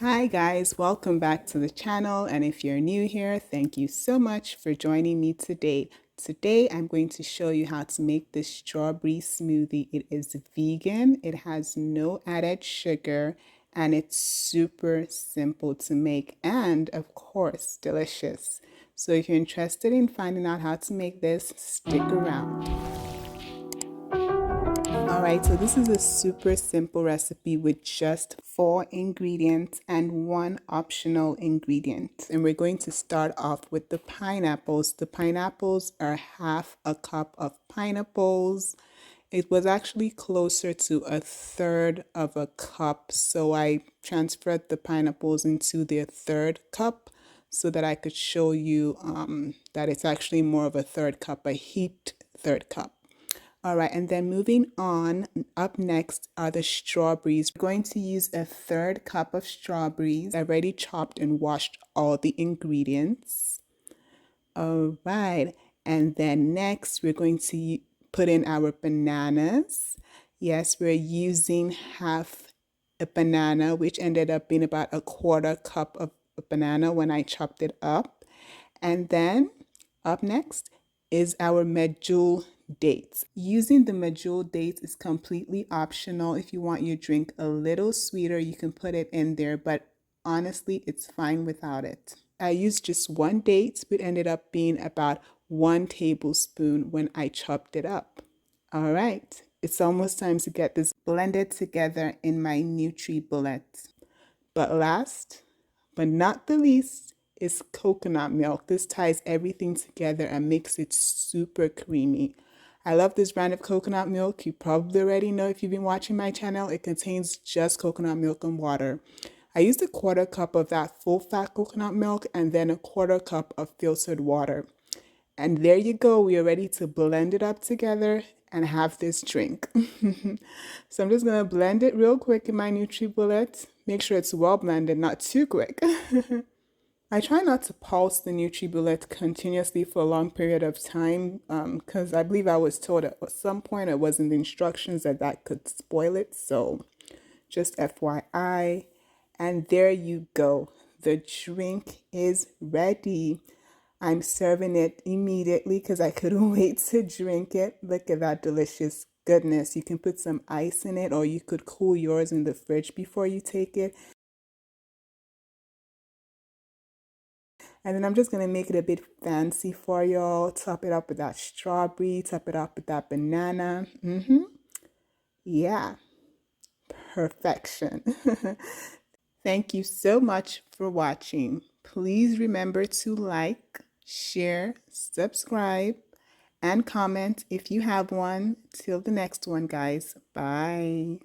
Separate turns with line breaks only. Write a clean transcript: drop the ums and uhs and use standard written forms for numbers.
Hi guys, welcome back to the channel, and if you're new here, thank you so much for joining me today. Today I'm going to show you how to make this strawberry smoothie. It is vegan, it has no added sugar, and it's super simple to make and of course delicious. So if you're interested in finding out how to make this, stick around. Alright, so this is a super simple recipe with just 4 ingredients and 1 optional ingredient. And we're going to start off with the pineapples. The pineapples are half a cup of pineapples. It was actually closer to a third of a cup, so I transferred the pineapples into the third cup so that I could show you that it's actually more of a third cup, a heaped third cup. All right, and then moving on, up next are the strawberries. We're going to use a third cup of strawberries. I've already chopped and washed all the ingredients. All right, and then next we're going to put in our bananas. Yes, we're using half a banana, which ended up being about a quarter cup of a banana when I chopped it up. And then up next is our medjool dates. Using the medjool dates is completely optional. If you want your drink a little sweeter, you can put it in there, but honestly, it's fine without it. I used just 1 date, which ended up being about 1 tablespoon when I chopped it up. All right, it's almost time to get this blended together in my NutriBullet. But last but not the least is coconut milk. This ties everything together and makes it super creamy. I love this brand of coconut milk. You probably already know if you've been watching my channel. It contains just coconut milk and water. I used a quarter cup of that full fat coconut milk and then a quarter cup of filtered water. And there you go. We are ready to blend it up together and have this drink. So I'm just going to blend it real quick in my NutriBullet. Make sure it's well blended, not too quick. I try not to pulse the NutriBullet continuously for a long period of time because I believe I was told at some point it was in the instructions that could spoil it. So just FYI. And there you go. The drink is ready. I'm serving it immediately because I couldn't wait to drink it. Look at that delicious goodness. You can put some ice in it, or you could cool yours in the fridge before you take it. And then I'm just going to make it a bit fancy for y'all. Top it up with that strawberry. Top it up with that banana. Yeah. Perfection. Thank you so much for watching. Please remember to like, share, subscribe, and comment if you have one. Till the next one, guys. Bye.